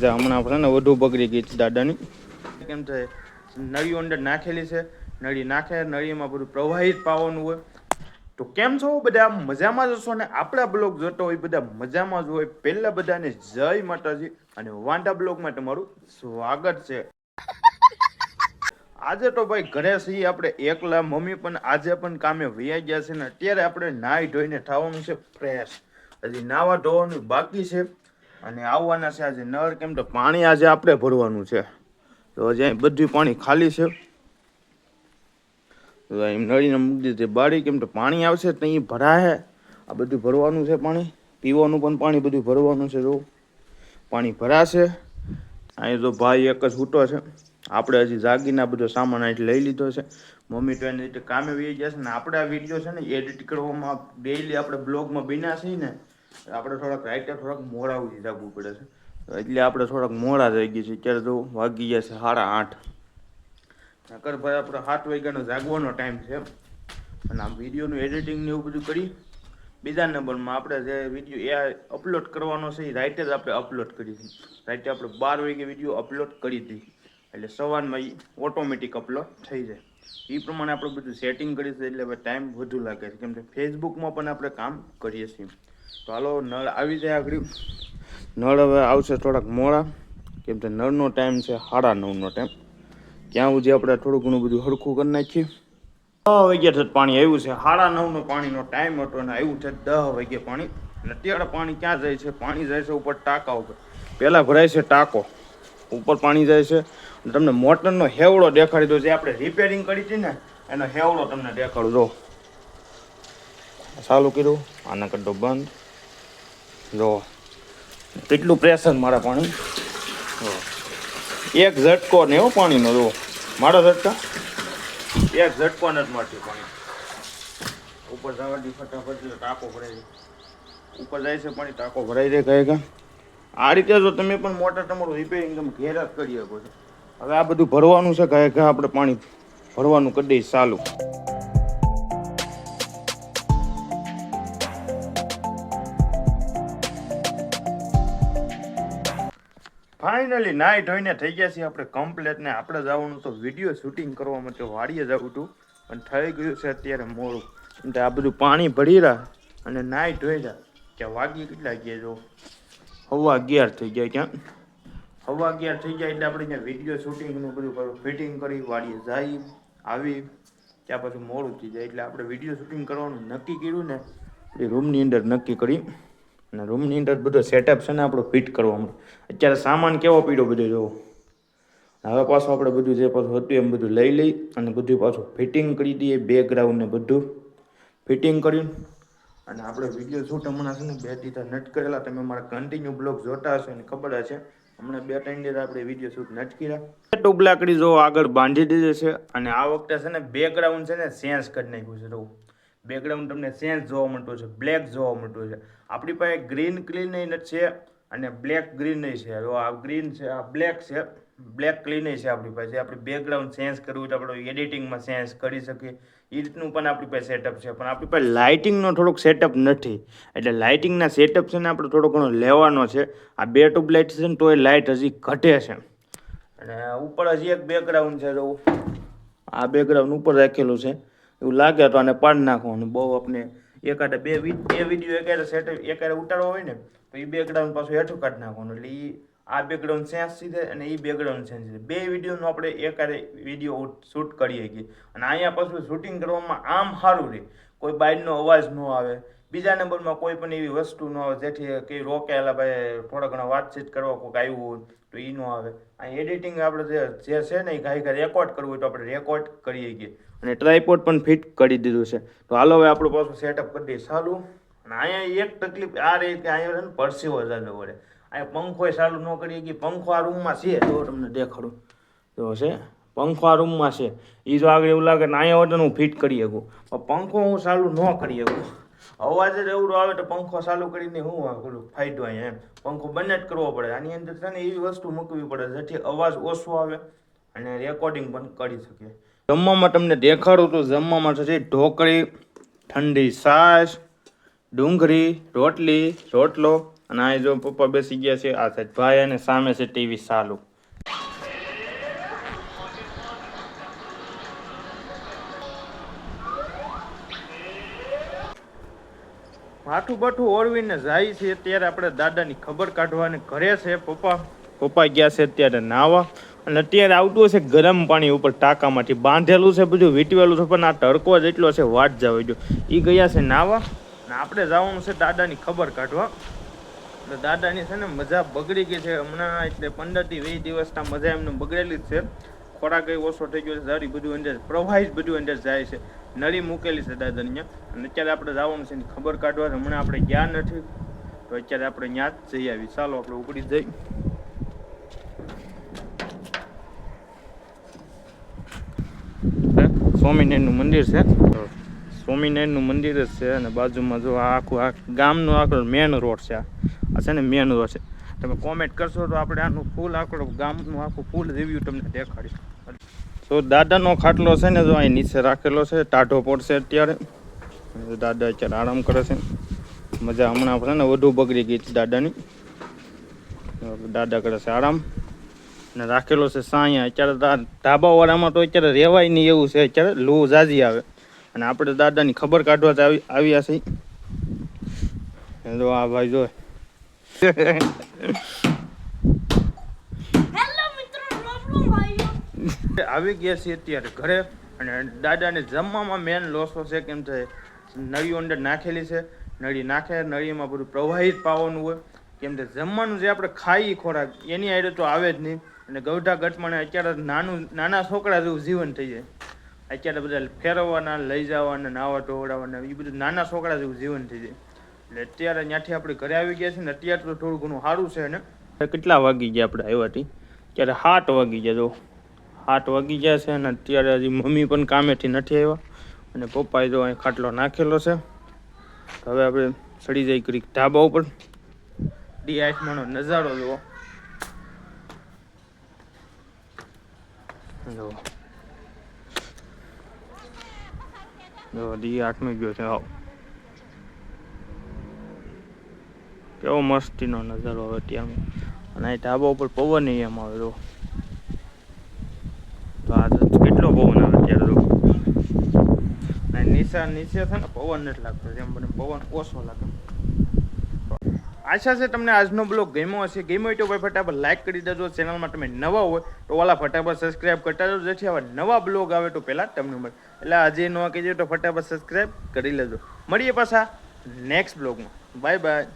હમણાં આપણે ને વધુ બગડી ગઈ છે દાદાની. કેમ છે નળીઓ અંદર નાખેલી છે, નળી નાખે નળીમાં બધું પ્રવાહિત પાવાનું હોય. તો કેમ છો બધા મજામાં જ હશો ને? આપણા બ્લોગ જોતો હોય બધા મજામાં જ હોય. પહેલા બધાને જય માતાજી અને વાંડા બ્લોગમાં તમારું સ્વાગત છે. આજે તો ભાઈ ઘરે છીએ આપણે એકલા, મમ્મી પણ આજે પણ કામે વૈયા ગયા છે ને અત્યારે આપણે નાહી ધોઈને થવાનું છે ફ્રેશ. હજી નાવા ધોવાનું બાકી છે અને આવવાના છે આજે નળ. કેમ તો પાણી આજે આપણે ભરવાનું છે. તો હજી બધું પાણી ખાલી છે. એમ નળીને મૂકી દીધી બારી. કેમ તો પાણી આવશે તો અહીં ભરાશે. આ બધું ભરવાનું છે પાણી, પીવાનું પણ પાણી બધું ભરવાનું છે. જો પાણી ભરાશે. અહીં તો ભાઈ એક જ છૂટો છે. આપણે હજી જાગીને બધો સામાન અહીં લઈ લીધો છે. મમ્મી તો એની રીતે કામે વહી ગયા છે ને આપણે આ વિડીયો છે ને એડિટ કરવામાં ડેઈલી આપણે બ્લોગમાં બન્યા છીએ ને આપણે થોડાક રાઈટર થોડાક મોડા ઉઠી જાગવું પડે છે. એટલે આપણે થોડાક મોડા થઈ ગઈ છે. અત્યારે તો વાગી ગયા છે 8:30. નકર ભાઈ આપણે 7 વાગ્યાનો જાગવાનો ટાઈમ છે. અને આ વિડીયોનું એડિટિંગ ને એવું બધું કરી બીજા નંબરમાં આપણે જે વિડીયો એ અપલોડ કરવાનો છે એ રાઈટે જ આપણે અપલોડ કરી હતી. રાઈટે આપણે 12 વાગે વિડીયો અપલોડ કરી હતી. એટલે સવારમાં એ ઓટોમેટિક અપલોડ થઈ જાય. એ પ્રમાણે આપણે બધું સેટિંગ કરીશું એટલે હવે ટાઈમ વધુ લાગે છે. કેમ કે ફેસબુકમાં પણ આપણે કામ કરીએ છીએ. તો હાલો નળ આવી જાય આગળ. નળ હવે આવશે થોડાક મોડા. કેમ કે નળનો ટાઈમ છે 9:30નો ટાઈમ. ક્યાં સુધી આપણે થોડું ઘણું બધું હરખું કરી નાખીએ. 10 વાગ્યા થત પાણી આવ્યું છે. 9:30નો પાણીનો ટાઈમ હતો અને આવ્યું છે 10 વાગ્યે પાણી. અને અત્યારે પાણી ક્યાં જાય છે? પાણી જાય છે ઉપર ટાંકા ઉપર. પહેલાં ભરાય છે ટાંકો, ઉપર પાણી જાય છે. તમને મોટરનો હેવડો દેખાડી દો. જે આપણે રિપેરિંગ કરી હતી ને એનો હેવડો તમને દેખાડું. જો ચાલુ કર્યું, આના કરતો બંધ. જો કેટલું પ્રેશર મારા પાણી. એક ઝટકો નહીં હો પાણીનો. જો મારો ઝટકા એક ઝટકો નથી મારતી પાણી. ઉપર જવાથી ફટાફટ ટાંકો ભરાઈ જાય. ઉપર જાય છે પાણી, ટાંકો ભરાઈ જાય કહે. આ રીતે જો તમે પણ મોટર તમારું રિપેરિંગ તમે ઘેર જ કરી શકો છો. હવે આ બધું ભરવાનું છે કહે આપણે પાણી ભરવાનું કરી દઈએ ચાલુ. ફાઇનલી નાહી ધોઈને થઈ ગયા છીએ આપણે કમ્પ્લેટ ને આપણે જવાનું તો વિડીયો શૂટિંગ કરવા માટે વાડીએ જવું હતું પણ થઈ ગયું છે અત્યારે મોડું. એટલે આ બધું પાણી ભરી રહ્યા અને નાહી ધોઈ રહ્યા. કે વાગી કેટલા ગયા? જો 11:15 થઈ ગયા. ક્યાં 11:15 થઈ ગયા એટલે આપણે ત્યાં વિડીયો શૂટિંગનું બધું ફિટિંગ કરી વાડીએ જઈ આવી ત્યાં પછી મોડું થઈ જાય. એટલે આપણે વિડીયો શૂટિંગ કરવાનું નક્કી કર્યું ને એ રૂમની અંદર નક્કી કરી. અને રૂમની અંદર બધો સેટઅપ છે ને આપણો ફિટ કરવામાં. અત્યારે સામાન કેવો પીડ્યો બધો જોવો. હવે પાછું આપણે બધું જે પાછું હતું એમ બધું લઈ અને બધું પાછું ફિટિંગ કરી દઈએ. બેકગ્રાઉન્ડ ને બધું ફિટિંગ કર્યું. અને આપણે વિડીયો શૂટ હમણાં છે ને 2 દીધા નટ કરેલા. તમે મારા કન્ટિન્યુ બ્લોગ જોતા હશો અને ખબર હશે હમણાં 2-3 દિવસ આપણે વિડીયો શૂટ નટ કર્યા. ટુબલાકડી જો આગળ બાંધી દીધી છે. અને આ વખતે છે ને બેકગ્રાઉન્ડ છે ને ચેન્જ કરી નાખ્યું છે. તો બેકગ્રાઉન્ડ તમને ચેન્જ જોવા મળતું છે, બ્લેક જોવા મળતું છે. આપણી પાસે ગ્રીન ક્લીન છે અને બ્લેક ગ્રીન છે. આ ગ્રીન છે, આ બ્લેક છે, બ્લેક ક્લીન છે આપણી પાસે. આપણે બેકગ્રાઉન્ડ ચેન્જ કરવું તો આપણે એડિટિંગમાં ચેન્જ કરી શકીએ. એ રીતનું પણ આપણી પાસે સેટઅપ છે. પણ આપણી પાસે લાઇટિંગનો થોડોક સેટઅપ નથી. એટલે લાઇટિંગના સેટઅપ છે ને આપણે થોડો ઘણો લેવાનો છે. આ 2 ટ્યુબલાઇટ છે ને તો એ લાઇટ હજી ઘટે છે. અને ઉપર હજી એક બેકગ્રાઉન્ડ છે. જો આ બેકગ્રાઉન્ડ ઉપર રાખેલું છે. એવું લાગે તો આને પાડી નાખવાનું. બહુ આપણે એકાદે બે વિડીયો એકાદે સેટઅપ એકાદે ઉતારવા હોય ને તો એ બેકગ્રાઉન્ડ પાછું હેઠું કાઢી નાખવાનું. એટલે એ આ બેકગ્રાઉન્ડ ચેન્જ થઈ જાય અને એ બેકગ્રાઉન્ડ ચેન્જ થઈ જાય. 2 વિડીયોનો આપણે એકાદે વિડીયો શૂટ કરીએ છીએ. અને અહીંયા પાછું શૂટિંગ કરવામાં આમ સારું રહે. કોઈ બાઇકનો અવાજ ન આવે. બીજા નંબરમાં કોઈ પણ એવી વસ્તુ ન આવે જેથી કંઈ રોકેલા ભાઈ થોડા ઘણા વાતચીત કરવા કોઈક આવ્યું હોય તો એ ન આવે. અહીં એડિટિંગ આપણે જે છે ને એ કાંઈ રેકોર્ડ કરવું હોય તો આપણે રેકોર્ડ કરીએ છીએ. અને ટ્રાયપોડ પણ ફિટ કરી દીધું છે. તો હાલો હવે આપણું પાછું સેટઅપ કરી દઈએ સારું. અને અહીંયા એક તકલીફ આ રહી કે અહીંયા છે ને પરસેવો જાજો વળે. અહીંયા પંખો ચાલુ ન કરીએ કે પંખો આ રૂમમાં છે તો તમને દેખાડું. તો છે પંખો આ રૂમમાં છે. એ જો આગળ એવું લાગે ને અહીંયા હોય તો હું ફિટ કરી શકું. પણ પંખો હું ચાલુ ન કરી શકું. અવાજ જ એવડો આવે તો પંખો ચાલુ કરીને હું ફાયદો અહીંયા એમ. પંખો બંધ જ કરવો પડે. આની અંદર છે ને એવી વસ્તુ મૂકવી પડે જેથી અવાજ ઓછો આવે અને રેકોર્ડિંગ પણ કરી શકીએ. જમવામાં તમને દેખાડું તો જમવામાં છે ઢોકળી, ઠંડી છાશ, ડુંગળી, રોટલી, રોટલો અને આ જો પપ્પા બેસી ગયા છે આ સાઈડ ભાઈ અને સામે છે ટીવી ચાલુ. માથું બઠું ઓળવીને જાય છે ત્યારે આપણે દાદાની ખબર કાઢવાની ઘરે છે. પપ્પા ગયા છે અત્યારે નાવા અને અત્યારે આવતું હશે ગરમ પાણી ઉપર ટાંકામાંથી બાંધેલું છે બધું વીટવેલું છે પણ આ તડકો જ એટલો છે વાટ જવા જો. એ ગયા છે નાવા ને આપણે જવાનું છે દાદાની ખબર કાઢવા. એટલે દાદાની છે ને મજા બગડી ગઈ છે હમણાં, એટલે 15 થી 20 દિવસના મજા એમને બગડેલી જ છે. ખોરાક ઓછો થઈ ગયો છે, દારી બધું અંદર પ્રવાહી બધું અંદર જાય છે, નળી મૂકેલી છે દાદાની અહીંયા. અને અત્યારે આપણે જવાનું છે ખબર કાઢવા. હમણાં આપણે ગયા નથી તો અત્યારે આપણે ત્યાં જ જઈ આવી. ચાલો આપણે ઉપડી જઈ. સ્વામિનારાયણનું મંદિર છે, સ્વામિનારાયણનું મંદિર જ છે અને બાજુમાં જો આ ગામનો આખો મેન રોડ છે. આ છે ને મેન રોડ છે. તમે કોમેન્ટ કરશો તો આપણે આનું ફૂલ આખો ગામનું આખું ફૂલ રિવ્યુ તમને દેખાડીશ. તો દાદાનો ખાટલો છે ને જો અહીં નીચે રાખેલો છે, ટાઢો પડશે અત્યારે. દાદા અત્યારે આરામ કરે છે. મજા હમણાં છે ને વધુ બગડી ગઈ છે દાદાની. દાદા કરે છે આરામ ને રાખેલો છે સાયા. અત્યારે ધાબાવાળામાં તો અત્યારે રહેવાય નહીં એવું છે, અત્યારે લૂ ઝાઝી આવે. અને આપણે દાદાની ખબર કાઢવા આવ્યા છીએ. જો આ ભાઈ જો આવી ગયા છીએ અત્યારે ઘરે. અને દાદાને જમવામાં મેન લોસો છે, કેમ છે નળીઓ અંદર નાખેલી છે. નળી નાખે, નળીમાં બધું પ્રવાહિત પાવાનું હોય. કેમ કે જમવાનું જે આપણે ખાઈ ખોરાક એની આડે તો આવે જ નહીં. અને ગૌઢા ગટમાં અત્યારે નાના છોકરા જેવું જીવન થઈ જાય. અત્યારે બધા ફેરવવાના, લઈ જવાના, નાવા ધોવડાવવાના, એ બધું નાના છોકરા જેવું જીવન થઈ જાય. એટલે અત્યારે ત્યાંથી આપણે ઘરે આવી ગયા છીએ ને અત્યારે તો થોડું ઘણું સારું છે. ને કેટલા વાગી ગયા આપણે આવ્યાથી? ત્યારે 7 વાગી ગયા. જો 7 વાગી ગયા છે અને અત્યારે હજી મમ્મી પણ કામેથી નથી આવ્યા. અને પપ્પાએ જો અહીં ખાટલો નાખેલો છે. હવે આપણે ચડી જઈ કરી ધાબા ઉપર. ડી8માંનો નજારો જુઓ. જો ડી8માં ગયો છે. આવો કેવો મસ્તીનો નજારો આવે ત્યાં. અને અહીં ધાબા ઉપર પવન એમ આવે. તો આ કેટલો પવન આવે ત્યારે તો. નીચે છે ને પવન નથી લાગતો, જેમ બને પવન ઓછો લાગે. આશા છે તમને આજનો બ્લોગ ગમ્યો હશે. ગમ્યો હોય તો ભાઈ ફટાફટ લાઈક કરી દેજો. ચેનલમાં તમે નવા હોય તો વાલા ફટાફટ સબસ્ક્રાઈબ કરતા જાઓ, જેથી આવા નવા બ્લોગ આવે તો પહેલાં તમને મળે. એટલે આજે નવા કહેજો તો ફટાફટ સબસ્ક્રાઈબ કરી લેજો. મળીએ પાછા નેક્સ્ટ બ્લોગમાં. Bye bye.